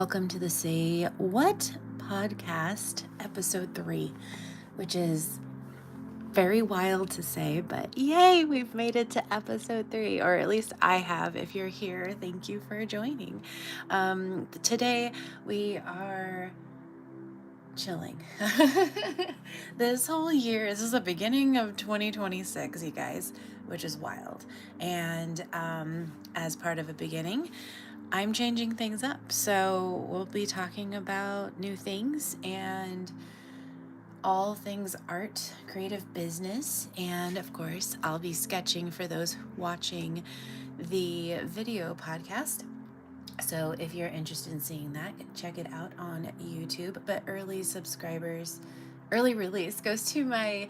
Welcome to the Say What podcast, episode 3, which is very wild to say, but yay, we've made it to episode 3, or at least I have. If you're here, thank you for joining. Today we are chilling. This whole year, this is the beginning of 2026, you guys, which is wild. And as part of a beginning, I'm changing things up. So we'll be talking about new things and all things art, creative business, and of course, I'll be sketching for those watching the video podcast. So if you're interested in seeing that, check it out on YouTube. But early release goes to my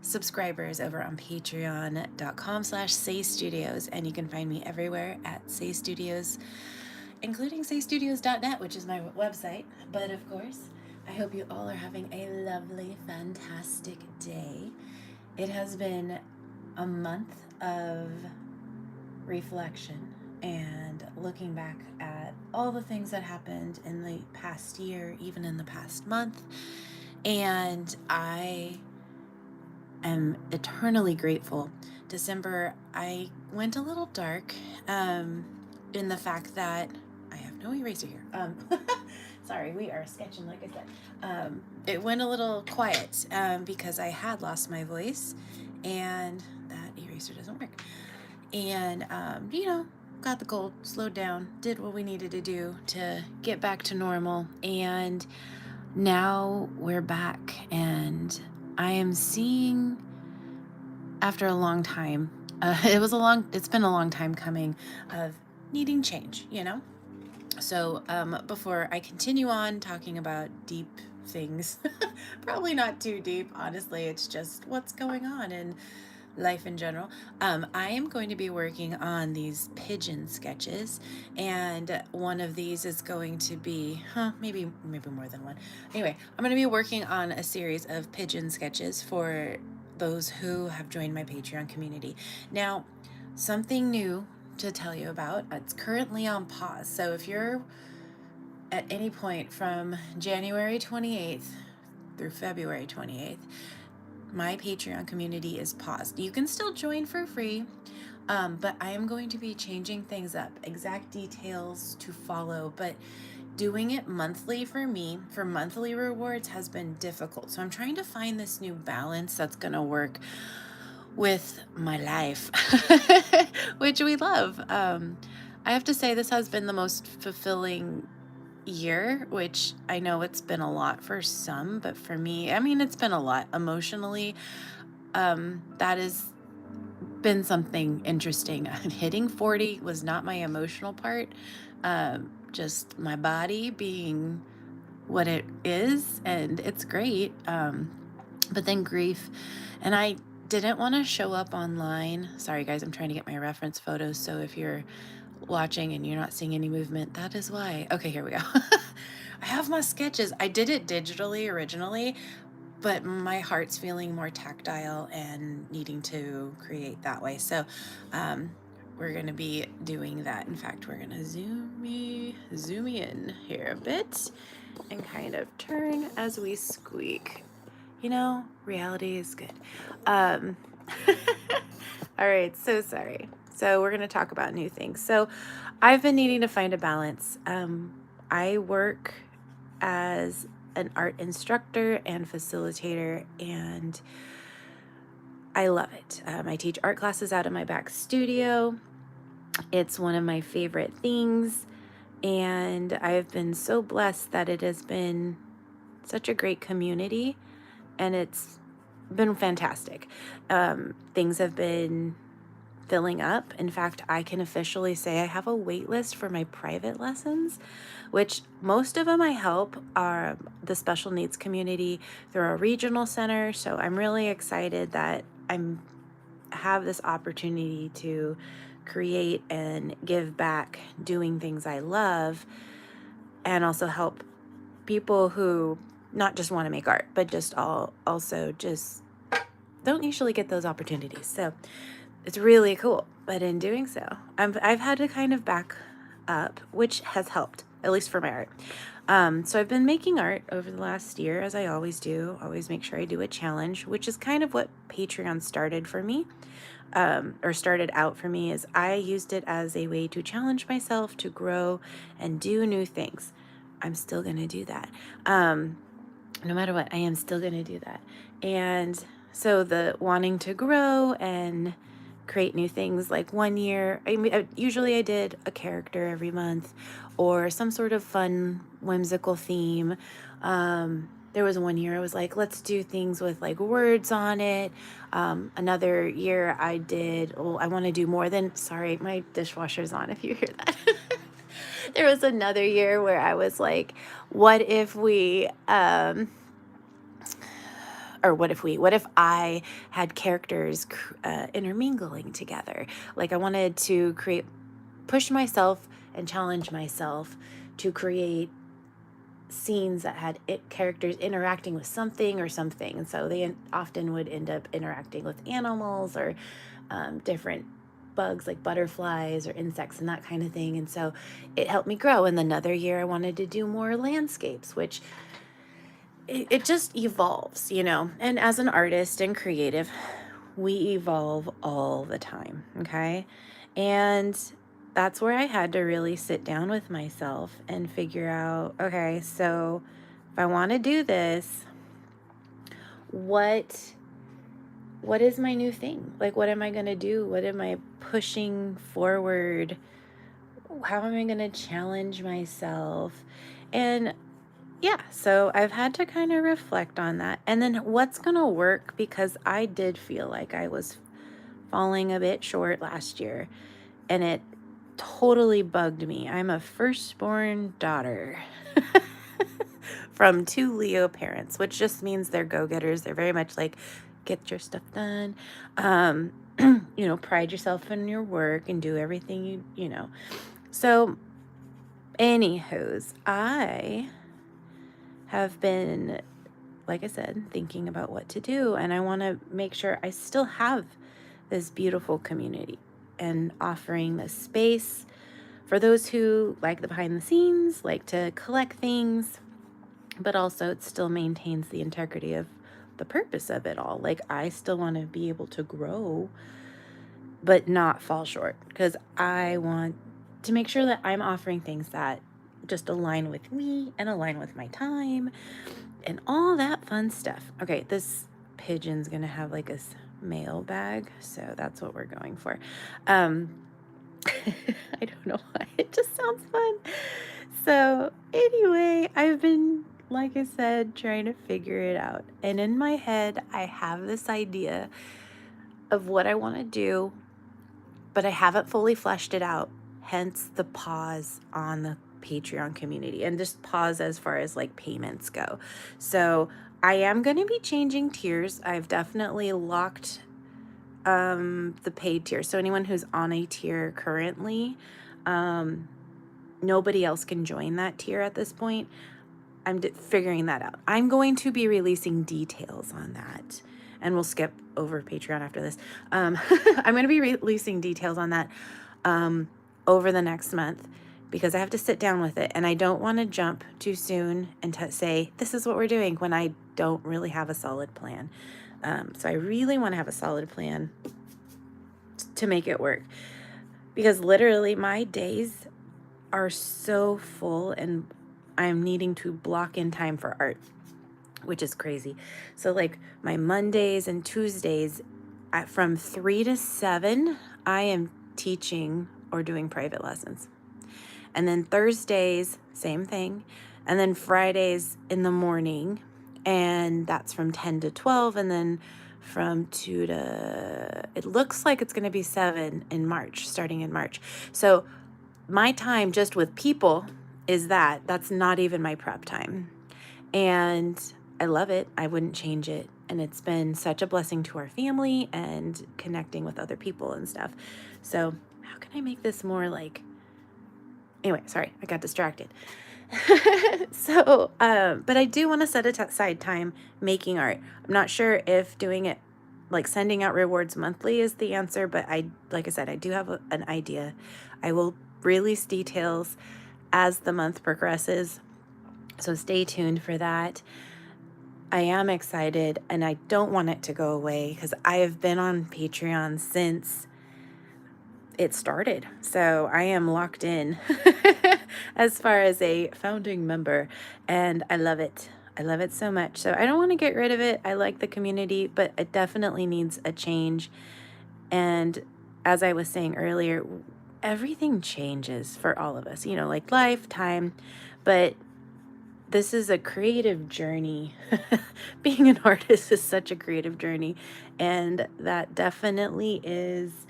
subscribers over on patreon.com/Sey Studios, and you can find me everywhere at Sey Studios, including SeyStudios.net, which is my website. But of course, I hope you all are having a lovely, fantastic day. It has been a month of reflection and looking back at all the things that happened in the past year, even in the past month. And I am eternally grateful. December, I went a little dark in the fact that I have no eraser here. Sorry, we are sketching, like I said. It went a little quiet because I had lost my voice, and that eraser doesn't work. And, got the cold, slowed down, did what we needed to do to get back to normal. And now we're back, and I am seeing, after a long time, it's been a long time coming of needing change, So before I continue on talking about deep things, probably not too deep, honestly, it's just what's going on in life in general. I am going to be working on these pigeon sketches, and one of these is going to be, maybe more than one. Anyway, I'm going to be working on a series of pigeon sketches for those who have joined my Patreon community. Now, something new to tell you about, it's currently on pause. So if you're at any point from January 28th through February 28th, my Patreon community is paused. You can still join for free, but I am going to be changing things up. Exact details to follow, but doing it monthly for me, for monthly rewards, has been difficult. So I'm trying to find this new balance that's going to work with my life, which we love. I have to say, this has been the most fulfilling year, which I know it's been a lot for some, but for me, it's been a lot emotionally. That has been something interesting. Hitting 40 was not my emotional part, just my body being what it is, and it's great. But then grief, and I didn't want to show up online. Sorry guys, I'm trying to get my reference photos, so if you're watching and you're not seeing any movement, that is why. Okay, here we go. I have my sketches. I did it digitally originally, but my heart's feeling more tactile and needing to create that way. So we're going to be doing that. In fact, we're going to zoom in here a bit and kind of turn as we squeak. Reality is good. All right, so sorry. So we're going to talk about new things. So I've been needing to find a balance. I work as an art instructor and facilitator, and I love it. I teach art classes out of my back studio. It's one of my favorite things, and I've been so blessed that it has been such a great community, and it's been fantastic. Things have been filling up. In fact, I can officially say I have a wait list for my private lessons, which most of them I help are the special needs community through a regional center. So I'm really excited that I have this opportunity to create and give back doing things I love, and also help people who not just want to make art, but just also just don't usually get those opportunities. So it's really cool. But in doing so, I've had to kind of back up, which has helped. at least for my art. So I've been making art over the last year, as I always do. Always make sure I do a challenge, which is kind of what Patreon started for me, or started out for me, is I used it as a way to challenge myself to grow and do new things. I'm still going to do that. No matter what, I am still going to do that. And so the wanting to grow and create new things, like one year, usually I did a character every month or some sort of fun, whimsical theme. There was one year I was like, let's do things with like words on it. Another year I did, oh, I want to do more than, sorry, my dishwasher's on if you hear that. There was another year where I was like, what if we, what if I had characters intermingling together? Like I wanted to push myself and challenge myself to create scenes that had characters interacting with something or something. And so they often would end up interacting with animals or different bugs like butterflies or insects and that kind of thing. And so it helped me grow. And another year I wanted to do more landscapes, which it just evolves, you know. And as an artist and creative, we evolve all the time, okay? And that's where I had to really sit down with myself and figure out, okay, so if I want to do this, what is my new thing? Like, what am I going to do? What am I pushing forward? How am I going to challenge myself? And yeah, so I've had to kind of reflect on that. And then what's going to work, because I did feel like I was falling a bit short last year, and it totally bugged me. I'm a firstborn daughter from 2 Leo parents, which just means they're go-getters. They're very much like, get your stuff done. You know, pride yourself in your work and do everything you know. So, anywho's, I have been, like I said, thinking about what to do, and I want to make sure I still have this beautiful community and offering this space for those who like the behind the scenes, like to collect things, but also it still maintains the integrity of the purpose of it all. Like, I still want to be able to grow, but not fall short, because I want to make sure that I'm offering things that just align with me and align with my time and all that fun stuff. Okay, this pigeon's gonna have like a mail bag, so that's what we're going for. I don't know why, it just sounds fun. So anyway, I've been, like I said, trying to figure it out. And in my head, I have this idea of what I want to do, but I haven't fully fleshed it out. Hence the pause on the Patreon community, and just pause as far as like payments go. So I am going to be changing tiers. I've definitely locked the paid tier. So anyone who's on a tier currently, nobody else can join that tier at this point. I'm figuring that out. I'm going to be releasing details on that, and we'll skip over Patreon after this. I'm going to be releasing details on that over the next month, because I have to sit down with it, and I don't want to jump too soon and say, this is what we're doing, when I don't really have a solid plan. So I really want to have a solid plan to make it work, because literally my days are so full, and I'm needing to block in time for art, which is crazy. So like my Mondays and Tuesdays from 3 to 7, I am teaching or doing private lessons. And then Thursdays, same thing. And then Fridays in the morning, and that's from 10 to 12. And then from 2 to, it looks like it's going to be 7 in March, starting in March. So my time just with people is that's not even my prep time. And I love it. I wouldn't change it. And it's been such a blessing to our family and connecting with other people and stuff. So how can I make this more like, anyway, sorry, I got distracted. So, but I do want to set aside time making art. I'm not sure if doing it, like sending out rewards monthly, is the answer, but like I said, I do have an idea. I will release details as the month progresses. So stay tuned for that. I am excited and I don't want it to go away because I have been on Patreon since it started. So I am locked in as far as a founding member, and I love it. I love it so much. So I don't want to get rid of it. I like the community, but it definitely needs a change. And as I was saying earlier, everything changes for all of us, like life, time, but this is a creative journey. Being an artist is such a creative journey, and that definitely is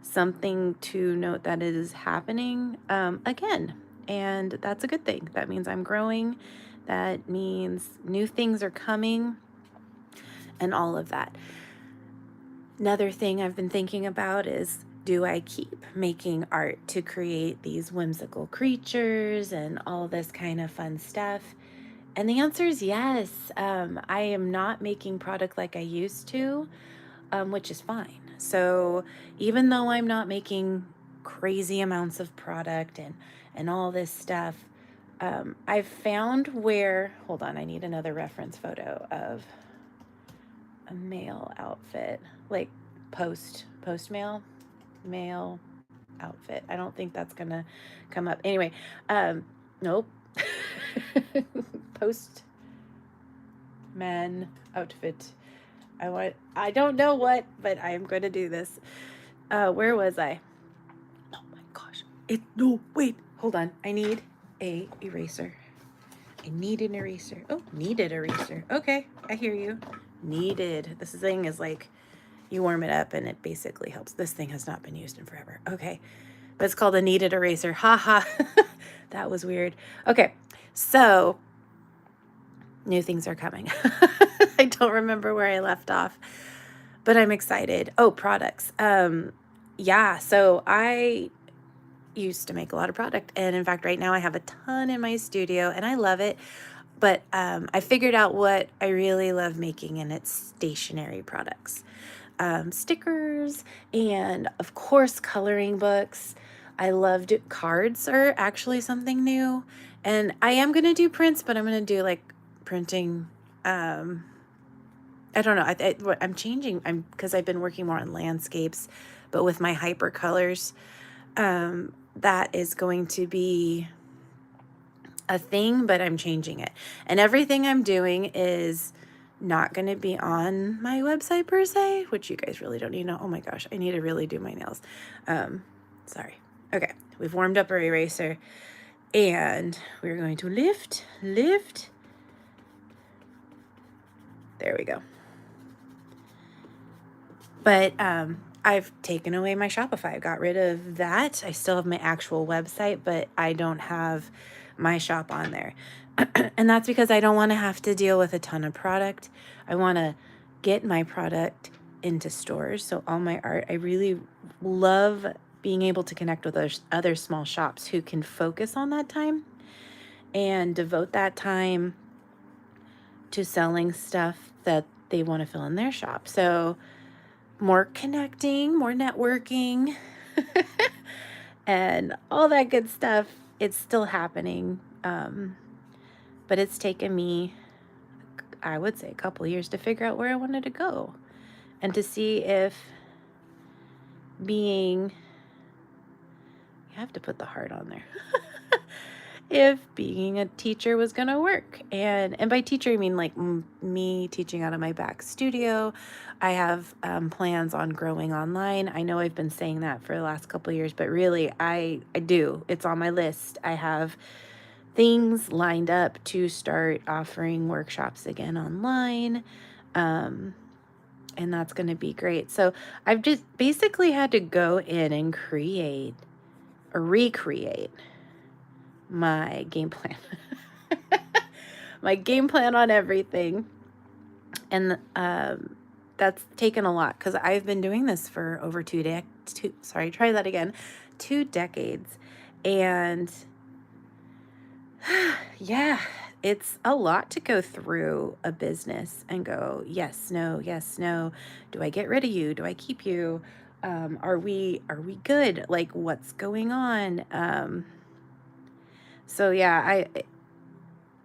something to note that it is happening again. And that's a good thing. That means I'm growing. That means new things are coming and all of that. Another thing I've been thinking about is, do I keep making art to create these whimsical creatures and all this kind of fun stuff? And the answer is yes. I am not making product like I used to, which is fine. So even though I'm not making crazy amounts of product and all this stuff, I've found where, hold on, I need another reference photo of a male outfit, like post male outfit. I don't think that's gonna come up. Anyway, nope. Post man outfit. I don't know what, but I am going to do this. Where was I? Oh my gosh. No, wait, hold on. I need a eraser. I need an eraser. Oh, needed eraser. Okay, I hear you. Needed. This thing is like, you warm it up and it basically helps. This thing has not been used in forever. Okay, but it's called a needed eraser. Haha. That was weird. Okay, so new things are coming. I don't remember where I left off, but I'm excited. Oh, products. Yeah, so I used to make a lot of product, and in fact right now I have a ton in my studio and I love it, but I figured out what I really love making, and it's stationery products. Stickers, and of course coloring books. I loved it. Cards are actually something new, and I am going to do prints, but I'm going to do like printing. I don't know. I'm changing. Because I've been working more on landscapes, but with my hyper colors, that is going to be a thing, but I'm changing it. And everything I'm doing is not going to be on my website per se, which you guys really don't need to know. Oh my gosh, I need to really do my nails. Sorry. Okay, we've warmed up our eraser, and we're going to lift. There we go. But I've taken away my Shopify. I got rid of that. I still have my actual website, but I don't have my shop on there. And that's because I don't want to have to deal with a ton of product. I want to get my product into stores. So all my art, I really love being able to connect with other small shops who can focus on that time and devote that time to selling stuff that they want to fill in their shop. So more connecting, more networking, and all that good stuff. It's still happening. But it's taken me, I would say, a couple of years to figure out where I wanted to go and to see if being, you have to put the heart on there, if being a teacher was going to work. And by teacher, I mean like me teaching out of my back studio. I have plans on growing online. I know I've been saying that for the last couple of years, but really I do. It's on my list. I have things lined up to start offering workshops again online. And that's going to be great. So I've just basically had to go in and create or recreate my game plan. My game plan on everything. And that's taken a lot because I've been doing this for over 2 decades. And yeah, it's a lot to go through a business and go, yes, no. Do I get rid of you? Do I keep you? Are we good? Like, what's going on? So yeah,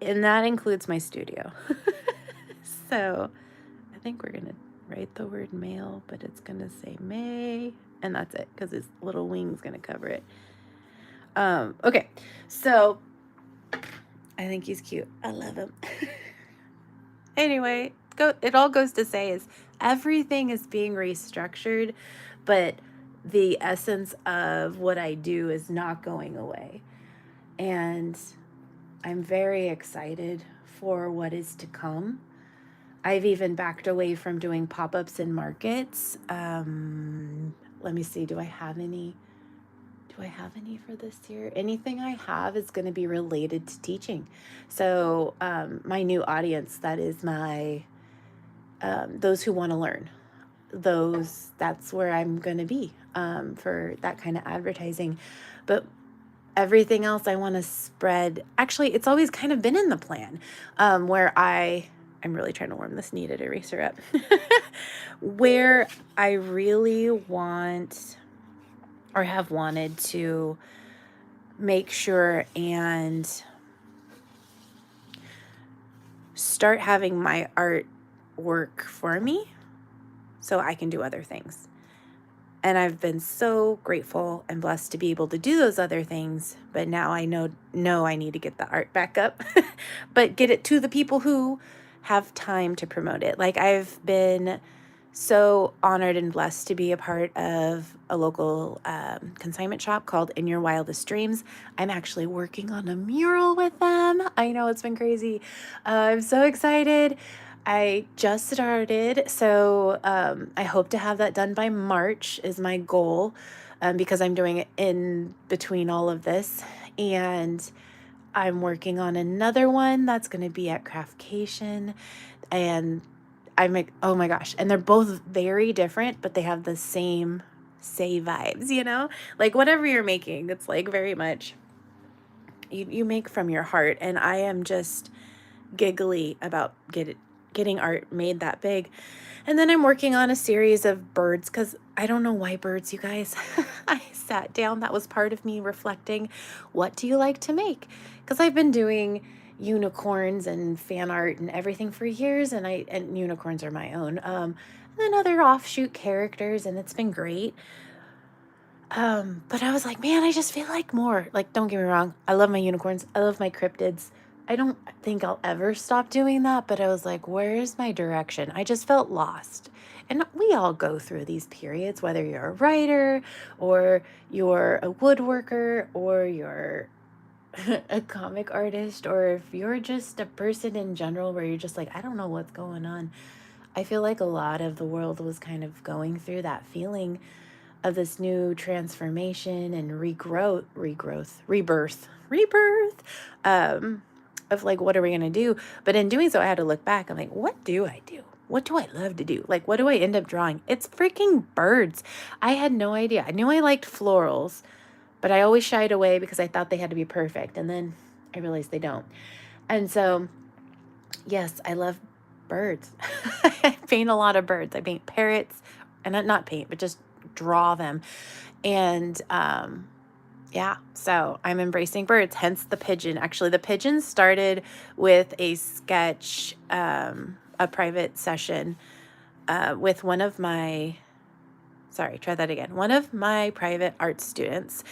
and that includes my studio. So I think we're gonna write the word mail, but it's gonna say May, and that's it, because his little wing's gonna cover it. Okay, so I think he's cute. I love him. Anyway, it all goes to say is everything is being restructured, but the essence of what I do is not going away. And I'm very excited for what is to come. I've even backed away from doing pop-ups in markets. Let me see, do I have any for this year? Anything I have is going to be related to teaching. So my new audience, that is my those who want to learn, that's where I'm going to be for that kind of advertising. But everything else I want to spread, actually, it's always kind of been in the plan, where I'm really trying to warm this kneaded eraser up, where I really want or have wanted to make sure and start having my art work for me so I can do other things. And I've been so grateful and blessed to be able to do those other things. But now I know I need to get the art back up, but get it to the people who have time to promote it. Like, I've been so honored and blessed to be a part of a local consignment shop called In Your Wildest Dreams. I'm actually working on a mural with them. I know, it's been crazy. I'm so excited. I just started, so I hope to have that done by March is my goal, because I'm doing it in between all of this. And I'm working on another one that's going to be at Craftcation, and I'm like, oh my gosh. And they're both very different, but they have the same Sey vibes, you know? Like, whatever you're making, it's like very much you make from your heart. And I am just giggly about getting art made that big. And then I'm working on a series of birds, because I don't know why birds, you guys. I sat down, that was part of me reflecting, what do you like to make? Because I've been doing unicorns and fan art and everything for years, and unicorns are my own. And then other offshoot characters, and it's been great. But I was like, man, I just feel like more. Like, don't get me wrong, I love my unicorns, I love my cryptids. I don't think I'll ever stop doing that, but I was like, where's my direction? I just felt lost. And we all go through these periods, whether you're a writer or you're a woodworker or you're a comic artist, or if you're just a person in general where you're just like, I don't know what's going on. I feel like a lot of the world was kind of going through that feeling of this new transformation and rebirth, of like, what are we going to do? But in doing so, I had to look back. I'm like, what do I do? What do I love to do? Like, what do I end up drawing? It's freaking birds. I had no idea. I knew I liked florals, but I always shied away because I thought they had to be perfect. And then I realized they don't. And so, yes, I love birds. I paint a lot of birds. I paint parrots, and not paint, but just draw them. And yeah, so I'm embracing birds, hence the pigeon. Actually, the pigeon started with a sketch, a private session with one of my private art students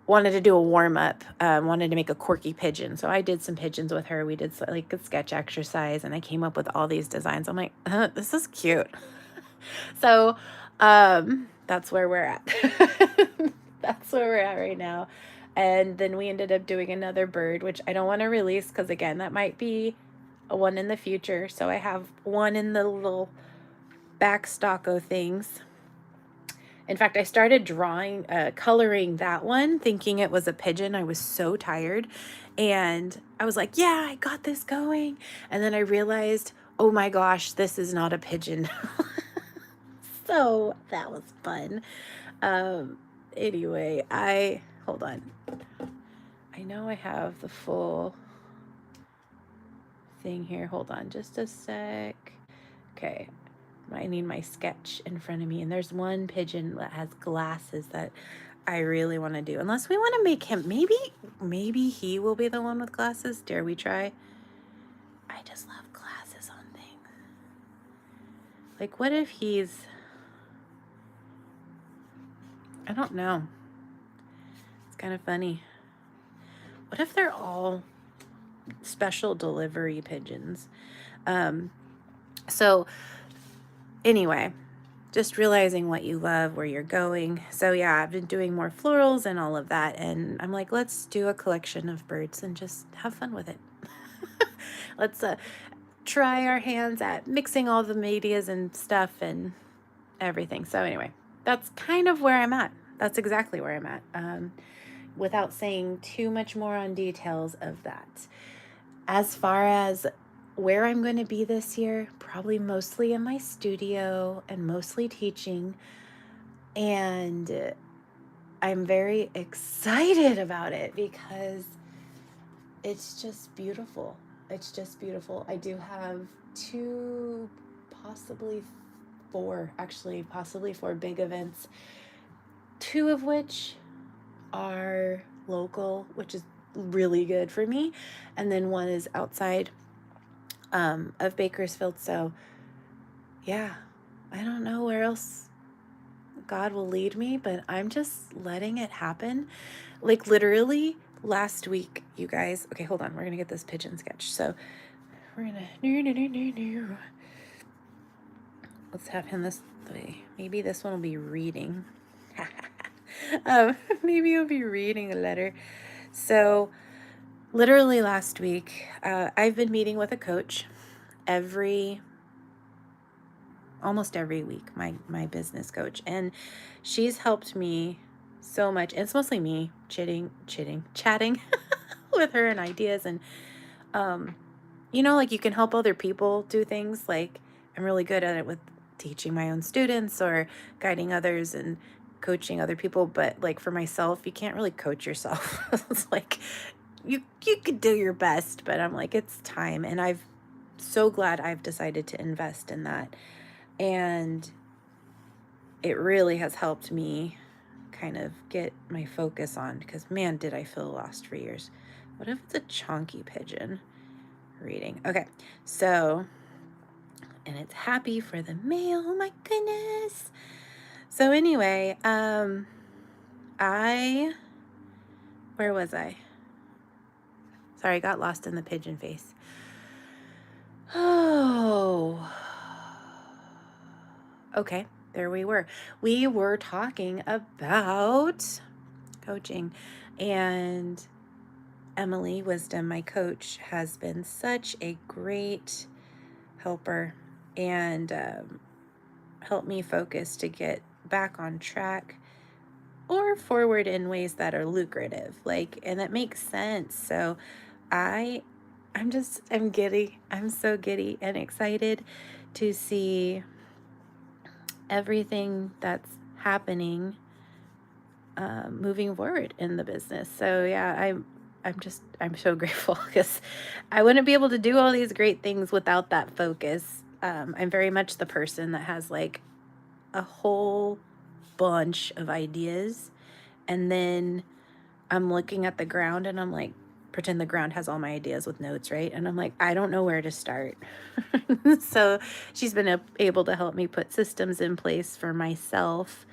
wanted to do a warm-up, wanted to make a quirky pigeon. So I did some pigeons with her. We did like a sketch exercise, and I came up with all these designs. I'm like, this is cute. So that's where we're at. That's where we're at right now. And then we ended up doing another bird, which I don't want to release because, again, that might be a one in the future. So I have one in the little back stocko things. In fact, I started coloring that one, thinking it was a pigeon. I was so tired. And I was like, yeah, I got this going. And then I realized, oh my gosh, this is not a pigeon. So that was fun. Anyway, hold on. I know I have the full thing here. Hold on just a sec. Okay. I need my sketch in front of me. And there's one pigeon that has glasses that I really want to do. Unless we want to make him, maybe he will be the one with glasses. Dare we try? I just love glasses on things. Like, what if I don't know. It's kind of funny. What if they're all special delivery pigeons? So anyway, just realizing what you love, where you're going. So yeah, I've been doing more florals and all of that. And I'm like, let's do a collection of birds and just have fun with it. Let's try our hands at mixing all the medias and stuff and everything. So anyway, that's kind of where I'm at. That's exactly where I'm at. Without saying too much more on details of that. As far as where I'm going to be this year, probably mostly in my studio and mostly teaching. And I'm very excited about it because it's just beautiful. It's just beautiful. I do have possibly four big events, two of which are local, which is really good for me. And then one is outside of Bakersfield. So yeah, I don't know where else God will lead me, but I'm just letting it happen. Like literally last week, you guys, okay, hold on. We're going to get this pigeon sketch. So we're going to, let's have him this way. Maybe this one will be reading. Maybe he'll be reading a letter. So literally last week, I've been meeting with a coach almost every week, my business coach, and she's helped me so much. And it's mostly me chatting with her and ideas. And like you can help other people do things. Like I'm really good at it with teaching my own students or guiding others and coaching other people, but like for myself, you can't really coach yourself. It's like you could do your best, but I'm like, it's time. And I'm so glad I've decided to invest in that. And it really has helped me kind of get my focus on, because man, did I feel lost for years. What if it's a chunky pigeon reading? Okay, so, and it's happy for the male. Oh my goodness. So anyway, where was I? Sorry, I got lost in the pigeon face. Oh, okay, there we were. We were talking about coaching, and Emily Wisdom, my coach, has been such a great helper and helped me focus to get back on track or forward in ways that are lucrative, and that makes sense. So I'm giddy. I'm so giddy and excited to see everything that's happening moving forward in the business. So yeah, I'm so grateful because I wouldn't be able to do all these great things without that focus. I'm very much the person that has like a whole bunch of ideas, and then I'm looking at the ground and I'm like, pretend the ground has all my ideas with notes, right? And I'm like, I don't know where to start. So she's been able to help me put systems in place for myself.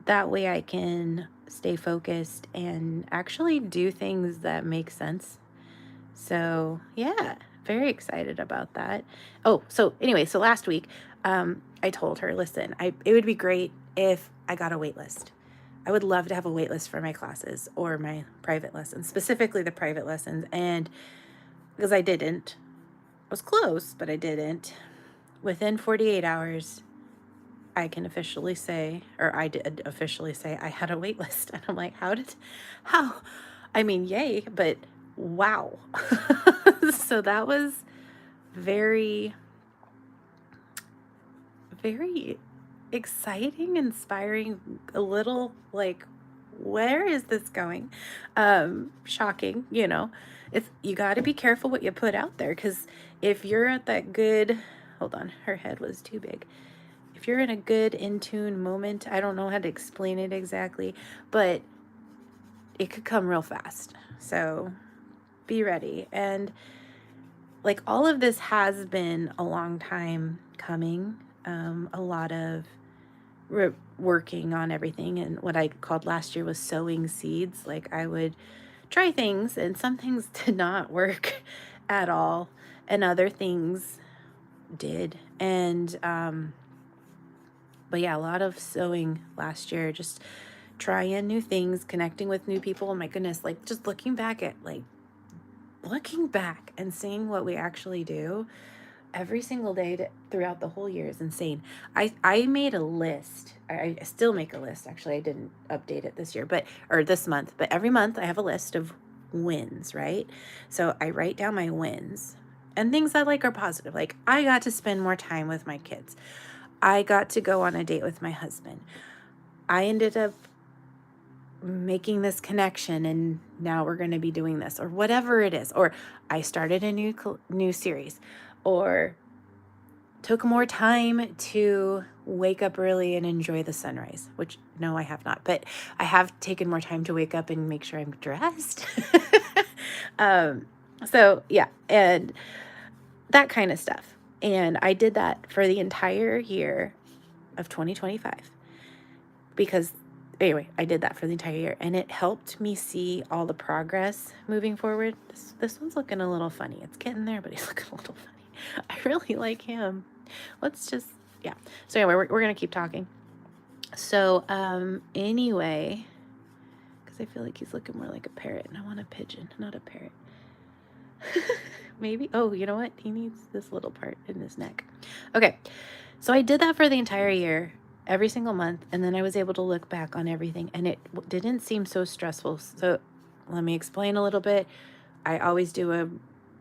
That way I can stay focused and actually do things that make sense. So yeah, very excited about that. Oh, so anyway, so last week, I told her, listen, it would be great if I got a wait list. I would love to have a wait list for my classes or my private lessons, specifically the private lessons. And because I didn't, I was close, but I didn't. Within 48 hours, I can officially say, or I did officially say, I had a wait list. And I'm like, how? I mean, yay, but wow. So that was very, very exciting, inspiring, a little like, where is this going? Shocking, you got to be careful what you put out there, because if you're at that good, hold on, her head was too big. if you're in a good in tune moment, I don't know how to explain it exactly, but it could come real fast. So be ready. And like all of this has been a long time coming. A lot of working on everything, and what I called last year was sowing seeds. Like I would try things and some things did not work at all, and other things did. And but yeah, a lot of sewing last year, just trying new things, connecting with new people. Oh my goodness, like just looking back and seeing what we actually do every single day throughout the whole year is insane. I made a list. I still make a list. Actually, I didn't update it this year, or this month, but every month I have a list of wins, right? So I write down my wins and things I like are positive. Like I got to spend more time with my kids. I got to go on a date with my husband. I ended up making this connection and now we're going to be doing this, or whatever it is. Or I started a new series, or took more time to wake up early and enjoy the sunrise, which no, I have not, but I have taken more time to wake up and make sure I'm dressed. So yeah, and that kind of stuff. And I did that for the entire year of 2025 because anyway, I did that for the entire year and it helped me see all the progress moving forward. This one's looking a little funny. It's getting there, but he's looking a little funny. I really like him. Let's just, yeah. So anyway, we're going to keep talking. So, anyway, because I feel like he's looking more like a parrot and I want a pigeon, not a parrot. Maybe. Oh, you know what? He needs this little part in his neck. Okay. So I did that for the entire year, every single month. And then I was able to look back on everything and it didn't seem so stressful. So let me explain a little bit. I always do a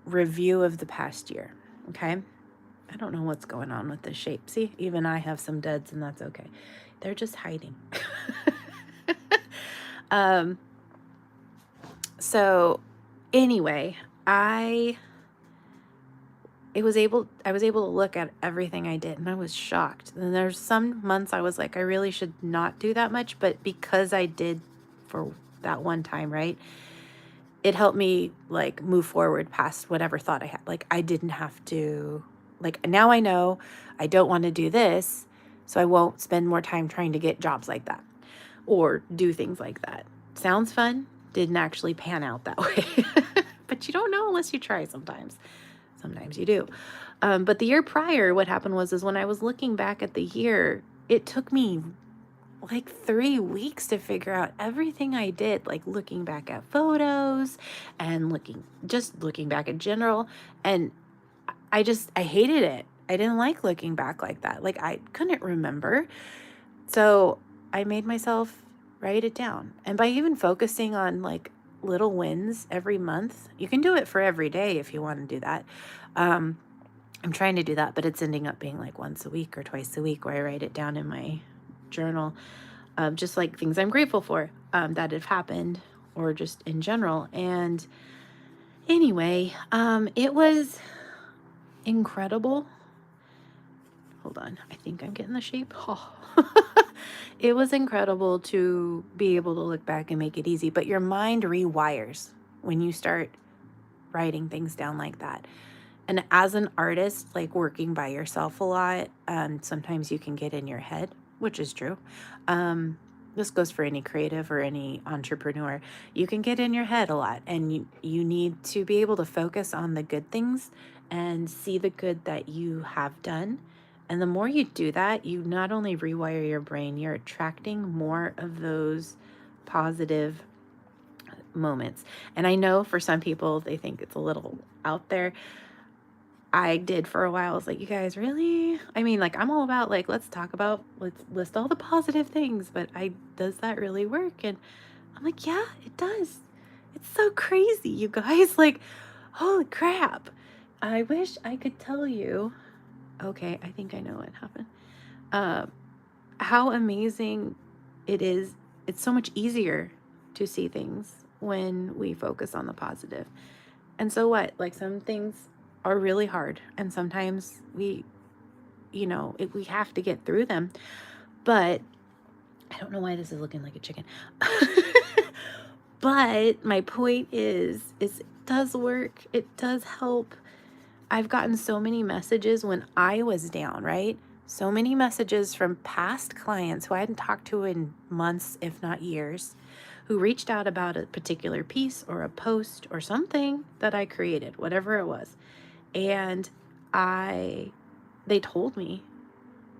review of the past year. Okay. I don't know what's going on with this shape. See, even I have some duds and that's okay. They're just hiding. So anyway, I was able to look at everything I did and I was shocked. And there's some months I was like, I really should not do that much, but because I did for that one time, right? It helped me like move forward past whatever thought I had. Like I didn't have to, like now I know I don't want to do this, so I won't spend more time trying to get jobs like that or do things like that. Sounds fun, didn't actually pan out that way. But you don't know unless you try sometimes. Sometimes you do. But the year prior, what happened is when I was looking back at the year, it took me like 3 weeks to figure out everything I did, like looking back at photos and looking back at general. And I hated it. I didn't like looking back like that. Like I couldn't remember. So I made myself write it down. And by even focusing on like little wins every month, you can do it for every day if you want to do that. I'm trying to do that, but it's ending up being like once a week or twice a week where I write it down in my journal, just like things I'm grateful for that have happened or just in general. And anyway, it was incredible. Hold on. I think I'm getting the shape. Oh. It was incredible to be able to look back and make it easy, but your mind rewires when you start writing things down like that. And as an artist, like working by yourself a lot, sometimes you can get in your head, which is true. This goes for any creative or any entrepreneur. You can get in your head a lot, and you need to be able to focus on the good things and see the good that you have done. And the more you do that, you not only rewire your brain, you're attracting more of those positive moments. And I know for some people, they think it's a little out there. I did for a while. I was like, you guys really? I mean, like, I'm all about like, let's list all the positive things, but does that really work? And I'm like, yeah, it does. It's so crazy, you guys. Like, holy crap. I wish I could tell you. Okay, I think I know what happened. How amazing it is. It's so much easier to see things when we focus on the positive. And so what? Like some things are really hard, and sometimes we we have to get through them. But I don't know why this is looking like a chicken. But my point is it does work. It does help. I've gotten so many messages when I was down, right? So many messages from past clients who I hadn't talked to in months, if not years, who reached out about a particular piece or a post or something that I created, whatever it was. And they told me,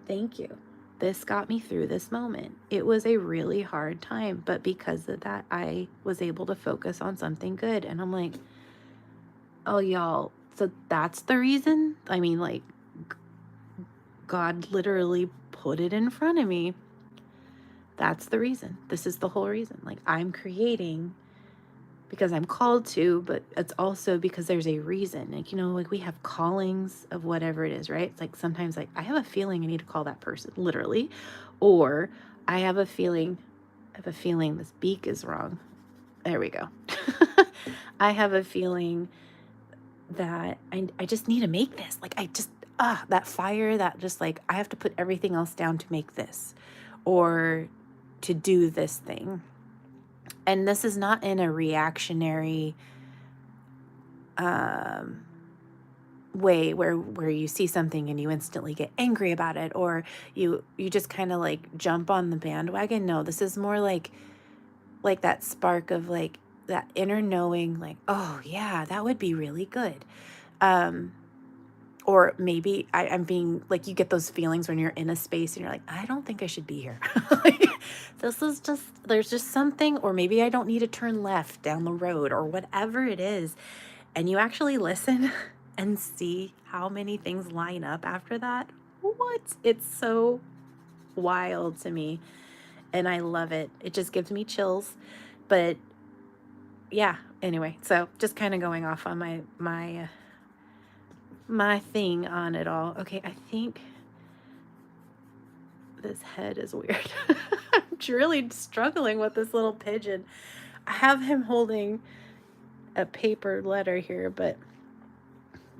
thank you. This got me through this moment. It was a really hard time, but because of that, I was able to focus on something good. And I'm like, oh, y'all, so that's the reason? I mean, like, God literally put it in front of me. That's the reason. This is the whole reason. Like, I'm creating because I'm called to, but it's also because there's a reason. Like, like we have callings of whatever it is, right? It's like sometimes like I have a feeling I need to call that person, literally, or I have a feeling this beak is wrong. There we go. I have a feeling that I just need to make this. Like that fire that just like I have to put everything else down to make this or to do this thing. And this is not in a reactionary way where you see something and you instantly get angry about it, or you just kind of like jump on the bandwagon. No, this is more like that spark of like that inner knowing, like, oh yeah, that would be really good. Or maybe I'm being like, you get those feelings when you're in a space and you're like, I don't think I should be here. Like, there's just something, or maybe I don't need to turn left down the road or whatever it is. And you actually listen and see how many things line up after that. What? It's so wild to me. And I love it. It just gives me chills. But yeah, anyway, so just kind of going off on my thing on it all. Okay, I think this head is weird. I'm really struggling with this little pigeon. I have him holding a paper letter here, but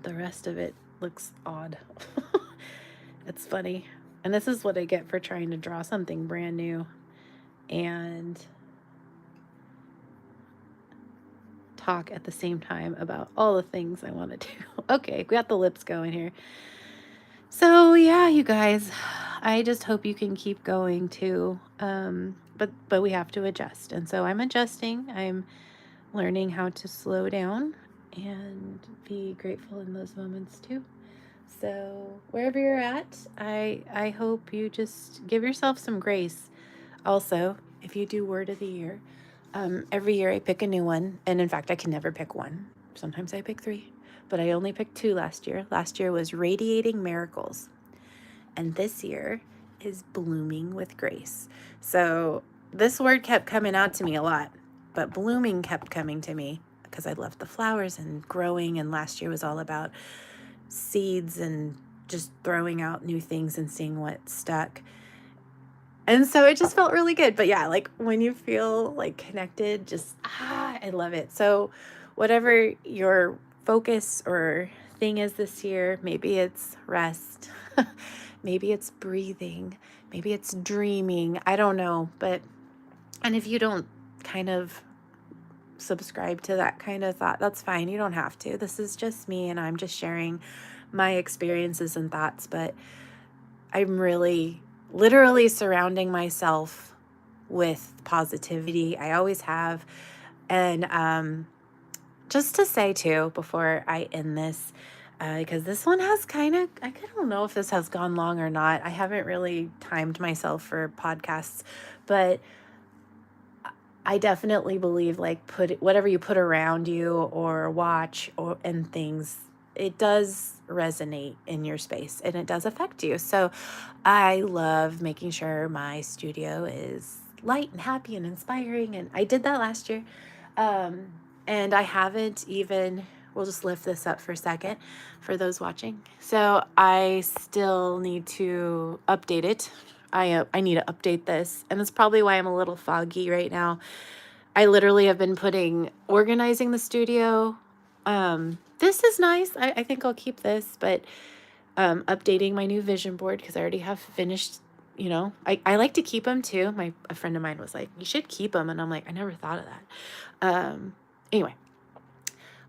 the rest of it looks odd. It's funny. And this is what I get for trying to draw something brand new and talk at the same time about all the things I want to do. Okay, we got the lips going here. So yeah, you guys, I just hope you can keep going too. But we have to adjust. And so I'm adjusting. I'm learning how to slow down and be grateful in those moments too. So wherever you're at, I hope you just give yourself some grace. Also, if you do word of the year, every year I pick a new one. And in fact, I can never pick one. Sometimes I pick 3, but I only picked 2 last year. Last year was radiating miracles. And this year is blooming with grace. So this word kept coming out to me a lot, but blooming kept coming to me because I love the flowers and growing. And last year was all about seeds and just throwing out new things and seeing what stuck. And so it just felt really good. But yeah, like when you feel like connected, just, I love it. So whatever your focus or thing is this year, maybe it's rest, maybe it's breathing, maybe it's dreaming. I don't know. And if you don't kind of subscribe to that kind of thought, that's fine. You don't have to. This is just me and I'm just sharing my experiences and thoughts. But I'm really literally surrounding myself with positivity. I always have. And just to say too, before I end this, because this one has kind of, I don't know if this has gone long or not. I haven't really timed myself for podcasts, but I definitely believe like whatever you put around you or watch and things, it does resonate in your space and it does affect you. So I love making sure my studio is light and happy and inspiring. And I did that last year. And I haven't even, we'll just lift this up for a second for those watching. So I still need to update it. I need to update this. And that's probably why I'm a little foggy right now. I literally have been organizing the studio. This is nice. I think I'll keep this, but updating my new vision board because I already have finished, you know, I like to keep them too. A friend of mine was like, you should keep them. And I'm like, I never thought of that. Anyway,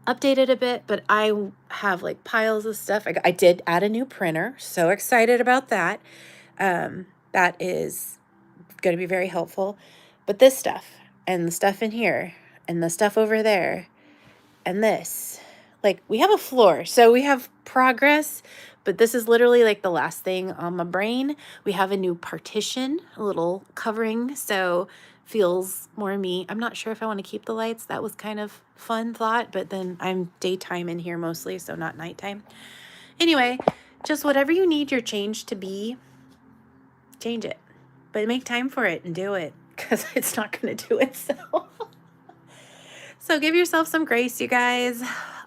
updated a bit, but I have like piles of stuff. I did add a new printer. So excited about that. That is going to be very helpful. But this stuff and the stuff in here and the stuff over there and this, like, we have a floor, so we have progress, but this is literally like the last thing on my brain. We have a new partition, a little covering, so feels more me. I'm not sure if I want to keep the lights. That was kind of fun thought, but then I'm daytime in here mostly, so not nighttime. Anyway, just whatever you need your change to be, change it, but make time for it and do it, because it's not going to do itself. So give yourself some grace, you guys.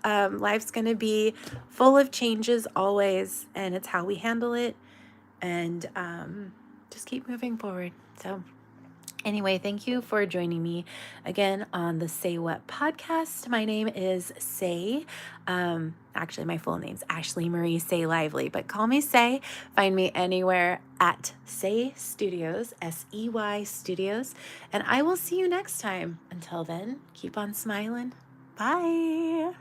Life's going to be full of changes always, and it's how we handle it, and just keep moving forward. So anyway, thank you for joining me again on the Say What podcast. My name is Sey. Actually, my full name's Ashley Marie Sey Lively, but call me Sey. Find me anywhere at Sey Studios, Sey Studios, and I will see you next time. Until then, keep on smiling. Bye.